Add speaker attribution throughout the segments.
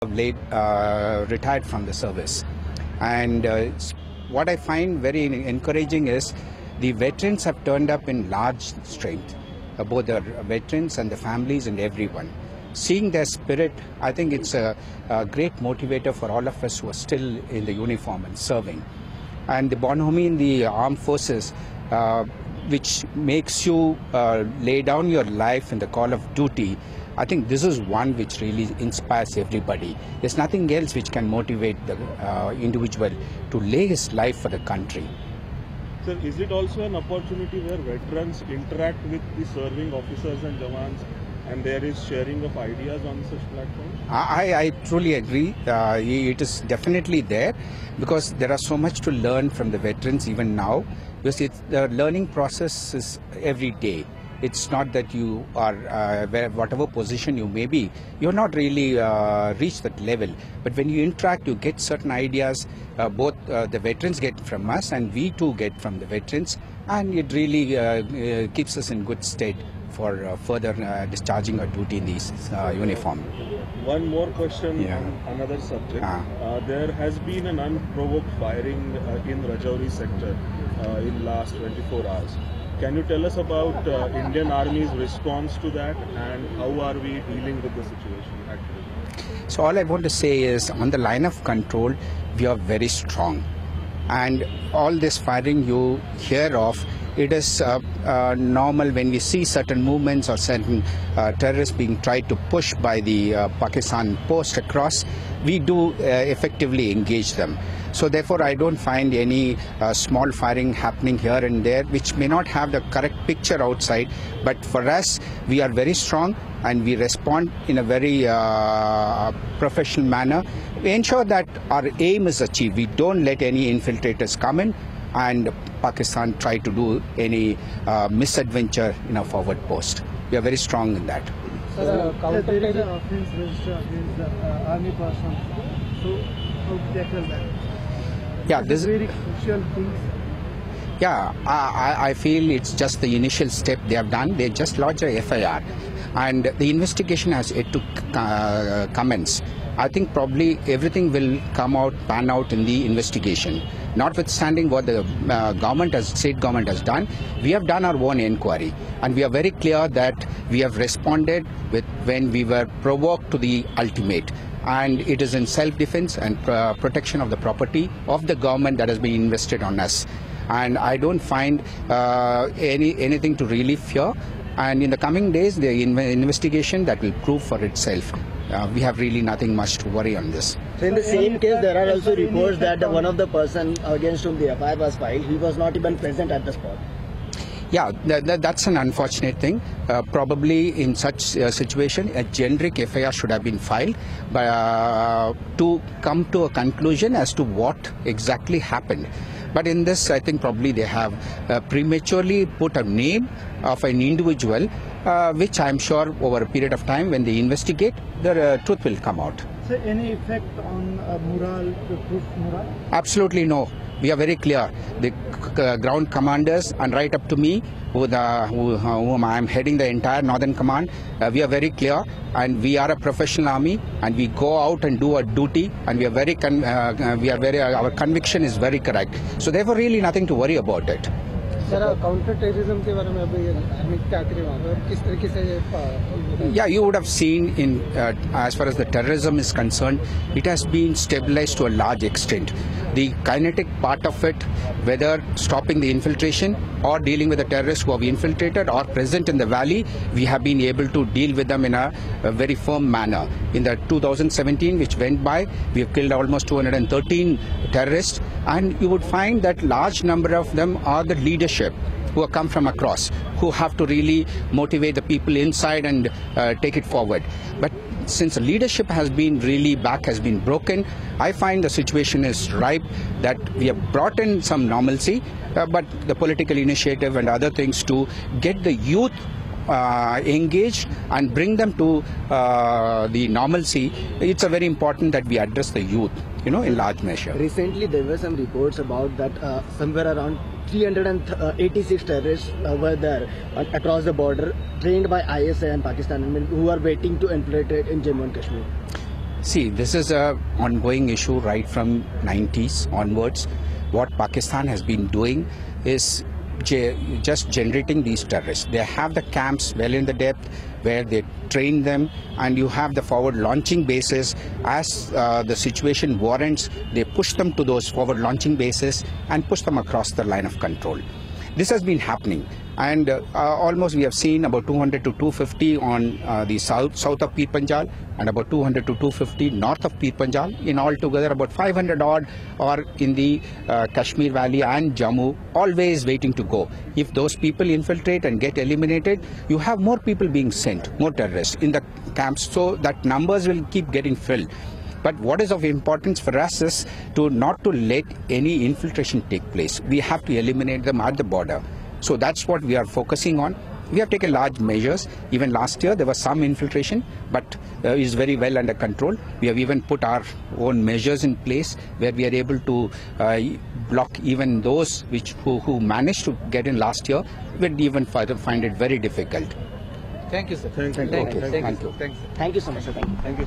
Speaker 1: retired from the service. And what I find very encouraging is the veterans have turned up in large strength, both the veterans and the families and everyone. Seeing their spirit, I think it's a great motivator for all of us who are still in the uniform and serving. And the bonhomie in the armed forces, which makes you lay down your life in the call of duty, I think this is one which really inspires everybody. There's nothing else which can motivate the individual to lay his life for the country.
Speaker 2: Sir, is it also an opportunity where veterans interact with the serving officers and jawans, and there is sharing of ideas on such platforms?
Speaker 1: I truly agree. It is definitely there, because there are so much to learn from the veterans even now. Because the learning process is every day. It's not that you are, whatever position you may be, you're not really reached that level. But when you interact, you get certain ideas, both the veterans get from us and we too get from the veterans. And it really keeps us in good state for further discharging our duty in this uniform.
Speaker 2: One more question on another subject. There has been an unprovoked firing in Rajouri sector in last 24 hours. Can you tell us about Indian Army's response to that, and how are we dealing with the situation actually?
Speaker 1: So all I want to say is, on the line of control, we are very strong. And all this firing you hear of, it is normal when we see certain movements or certain terrorists being tried to push by the Pakistan post across. We do effectively engage them. So therefore, I don't find any small firing happening here and there, which may not have the correct picture outside. But for us, we are very strong and we respond in a very professional manner. We ensure that our aim is achieved. We don't let any infiltrators come in and Pakistan try to do any misadventure in a forward post. We are very strong in that.
Speaker 3: Sir, there is an offense registered against the army person. So how to tackle that?
Speaker 1: Yeah, this is
Speaker 3: very crucial things.
Speaker 1: Yeah, I feel it's just the initial step they have done. They just lodged a FIR, and the investigation has yet to commence. I think probably everything will pan out in the investigation. Notwithstanding what the state government has done, we have done our own inquiry, and we are very clear that we have responded when we were provoked to the ultimate. And it is in self-defense and protection of the property of the government that has been invested on us. And I don't find anything to really fear. And in the coming days, the investigation that will prove for itself. We have really nothing much to worry on this.
Speaker 4: So in the same case, there are also reports that one of the person against whom the FIR was filed, he was not even present at the spot.
Speaker 1: Yeah, that's an unfortunate thing. Probably in such situation, a generic FIR should have been filed to come to a conclusion as to what exactly happened. But in this, I think probably they have prematurely put a name of an individual, which I'm sure over a period of time, when they investigate, the truth will come out.
Speaker 3: So any effect on morale, the troop morale?
Speaker 1: Absolutely no. We are very clear. The ground commanders and right up to me, whom I am heading the entire Northern Command, we are very clear, and we are a professional army, and we go out and do our duty, and our conviction is very correct. So therefore, really nothing to worry about it.
Speaker 3: Sir, counter-terrorism के बारे में अभी क्या करें वहाँ पे किस तरीके से?
Speaker 1: Yeah, you would have seen as far as the terrorism is concerned, it has been stabilized to a large extent. The kinetic part of it, whether stopping the infiltration or dealing with the terrorists who have infiltrated or present in the valley, we have been able to deal with them in a very firm manner. In the 2017, which went by, we have killed almost 213 terrorists, and you would find that large number of them are the leadership who have come from across, who have to really motivate the people inside and take it forward. But since the leadership has been broken, I find the situation is ripe that we have brought in some normalcy, but the political initiative and other things to get the youth engaged and bring them to the normalcy. It's a very important that we address the youth, in large measure.
Speaker 4: Recently, there were some reports about that somewhere around 386 terrorists were there across the border, trained by ISI and Pakistan, who are waiting to infiltrate in Jammu and Kashmir.
Speaker 1: See, this is a ongoing issue right from 90s onwards. What Pakistan has been doing is just generating these terrorists. They have the camps well in the depth where they train them, and you have the forward launching bases. As the situation warrants, they push them to those forward launching bases and push them across the line of control. This has been happening, and almost we have seen about 200 to 250 on the south of Pir Panjal, and about 200 to 250 north of Pir Panjal. In all together, about 500 odd are in the Kashmir Valley and Jammu, always waiting to go. If those people infiltrate and get eliminated, you have more people being sent, more terrorists in the camps, so that numbers will keep getting filled. But what is of importance for us is not to let any infiltration take place. We have to eliminate them at the border. So that's what we are focusing on. We have taken large measures. Even last year there was some infiltration, but it is very well under control. We have even put our own measures in place where we are able to block even those who managed to get in last year. We'd even find it very difficult.
Speaker 3: Thank you, sir.
Speaker 2: Thank you.
Speaker 1: Okay. Thank you.
Speaker 4: Thank you so much, sir. Thank you.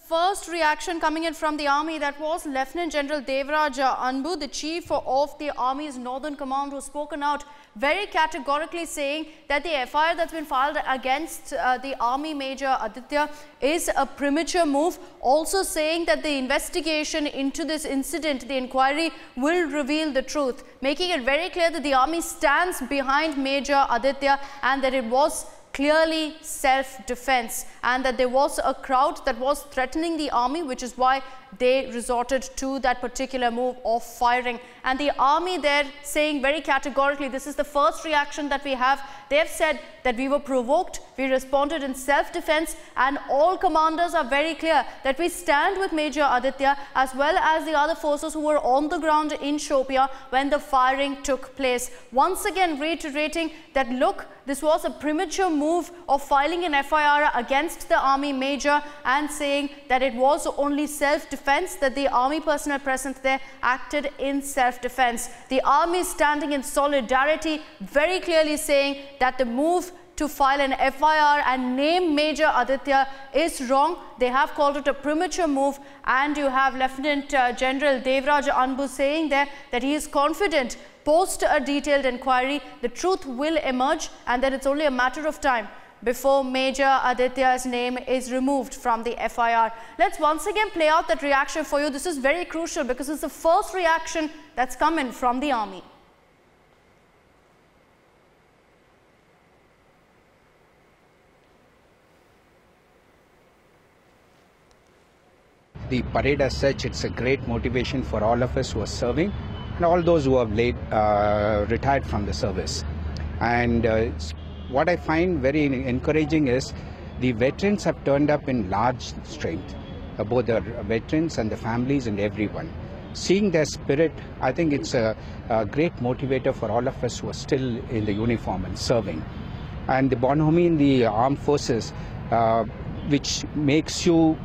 Speaker 5: First reaction coming in from the army, that was Lieutenant General Devraj Anbu, the chief of the army's northern command, who spoken out very categorically saying that the FIR that's been filed against the army major Aditya is a premature move, also saying that the investigation into this incident, the inquiry, will reveal the truth, making it very clear that the army stands behind Major Aditya and that it was clearly self-defense, and that there was a crowd that was threatening the army, which is why they resorted to that particular move of firing. And the army there saying very categorically, this is the first reaction that we have. They have said that we were provoked, we responded in self-defense, and all commanders are very clear that we stand with Major Aditya as well as the other forces who were on the ground in Shopian when the firing took place. Once again reiterating that, look, this was a premature move of filing an FIR against the army major, and saying that it was only self-defense, that the army personnel present there acted in self-defense. The army standing in solidarity, very clearly saying that the move to file an FIR and name Major Aditya is wrong. They have called it a premature move, and you have Lieutenant General Devraj Anbu saying there that he is confident post a detailed inquiry the truth will emerge, and that it's only a matter of time before Major Aditya's name is removed from the FIR. Let's once again play out that reaction for you. This is very crucial because it's the first reaction that's come in from the army.
Speaker 1: The parade as such, it's a great motivation for all of us who are serving and all those who have retired from the service. And what I find very encouraging is the veterans have turned up in large strength, both the veterans and the families and everyone. Seeing their spirit, I think it's a great motivator for all of us who are still in the uniform and serving. And the bonhomie in the armed forces, which makes you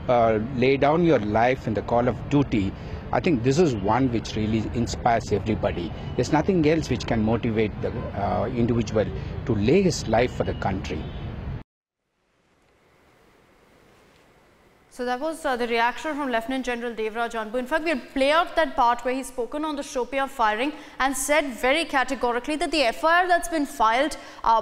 Speaker 1: lay down your life in the call of duty, I think this is one which really inspires everybody. There's nothing else which can motivate the individual to lay his life for the country.
Speaker 5: So that was the reaction from Lieutenant General Devraj Anbu. In fact, we'll play out that part where he's spoken on the Shopian firing and said very categorically that the FIR that's been filed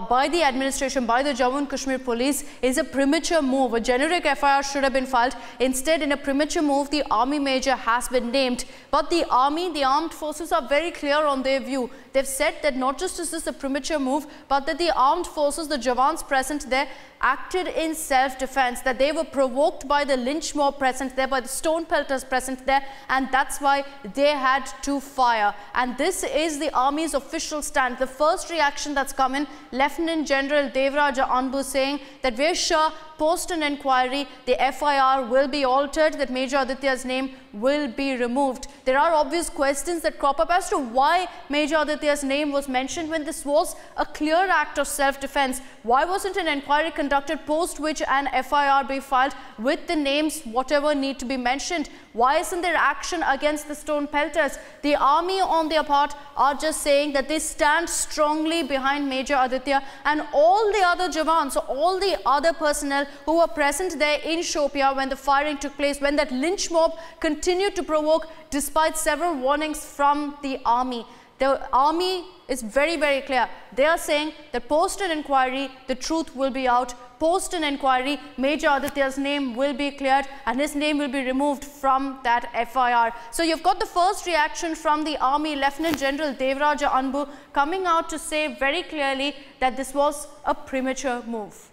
Speaker 5: by the administration, by the Jammu and Kashmir police, is a premature move. A generic FIR should have been filed. Instead, in a premature move, the army major has been named. But the army, the armed forces, are very clear on their view. They've said that not just is this a premature move, but that the armed forces, the Jawans present there, acted in self-defense, that they were provoked by the lynch mob present there, by the stone pelters present there, and that's why they had to fire. And this is the army's official stand. The first reaction that's come in, Lieutenant General Devraj Anbu saying that we're sure post an inquiry the FIR will be altered, that Major Aditya's name will be removed. There are obvious questions that crop up as to why Major Aditya's name was mentioned when this was a clear act of self-defense. Why wasn't an inquiry conducted post which an FIR be filed with the names whatever need to be mentioned? Why isn't there action against the stone pelters? The army on their part are just saying that they stand strongly behind Major Aditya, and all the other Jawans, all the other personnel who were present there in Shopian when the firing took place, when that lynch mob continued to provoke despite several warnings from the army. The army is very, very clear. They are saying that post an inquiry, the truth will be out. Post an inquiry, Major Aditya's name will be cleared and his name will be removed from that FIR. So you've got the first reaction from the army, Lieutenant General Devaraja Anbu, coming out to say very clearly that this was a premature move.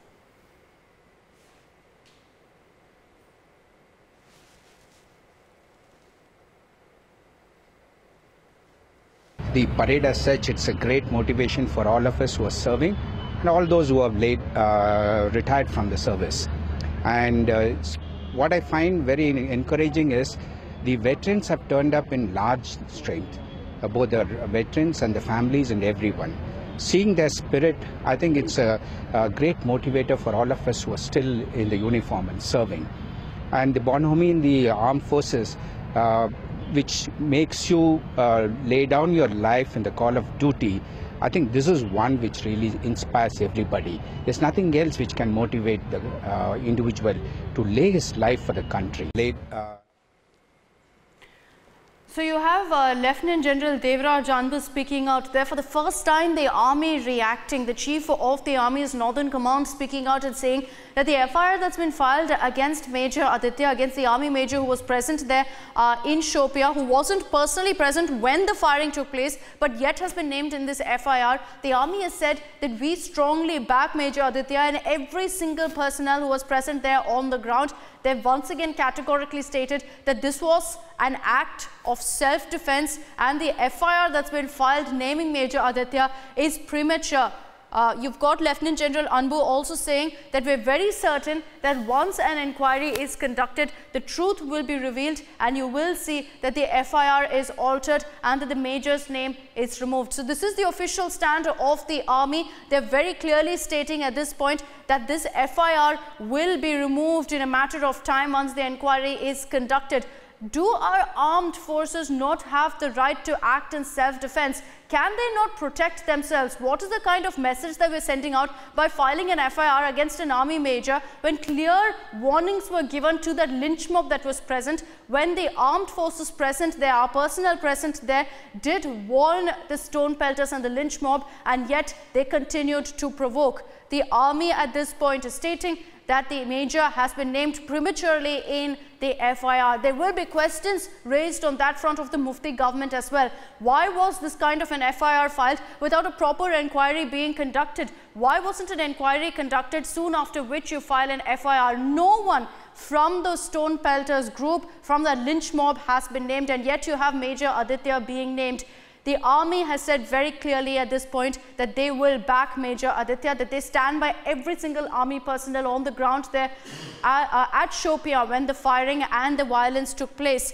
Speaker 1: The parade as such, it's a great motivation for all of us who are serving and all those who have retired from the service. And what I find very encouraging is the veterans have turned up in large strength, both the veterans and the families and everyone. Seeing their spirit, I think it's a great motivator for all of us who are still in the uniform and serving. And the bonhomie in the armed forces, which makes you lay down your life in the call of duty, I think this is one which really inspires everybody. There's nothing else which can motivate the individual to lay his life for the country.
Speaker 5: So you have Lieutenant General Devaraja Anbu speaking out there. For the first time, the army reacting. The chief of the army's northern command speaking out and saying that the FIR that's been filed against Major Aditya, against the army major who was present there in Shopian, who wasn't personally present when the firing took place, but yet has been named in this FIR. The army has said that we strongly back Major Aditya and every single personnel who was present there on the ground. They've once again categorically stated that this was an act of self-defense and the FIR that's been filed naming Major Aditya is premature. You've got Lieutenant General Anbu also saying that we're very certain that once an inquiry is conducted, the truth will be revealed and you will see that the FIR is altered and that the major's name is removed. So this is the official stand of the army. They're very clearly stating at this point that this FIR will be removed in a matter of time once the inquiry is conducted. Do our armed forces not have the right to act in self-defense? Can they not protect themselves? What is the kind of message that we're sending out by filing an FIR against an army major when clear warnings were given to that lynch mob that was present, when the armed forces present there, our personnel present there, did warn the stone pelters and the lynch mob, and yet they continued to provoke? The army at this point is stating that the major has been named prematurely in the FIR. There will be questions raised on that front of the Mufti government as well. Why was this kind of an FIR filed without a proper inquiry being conducted? Why wasn't an inquiry conducted soon after which you file an FIR? No one from the Stone Pelters group, from the lynch mob has been named, and yet you have Major Aditya being named. The army has said very clearly at this point that they will back Major Aditya, that they stand by every single army personnel on the ground there at Shopian when the firing and the violence took place.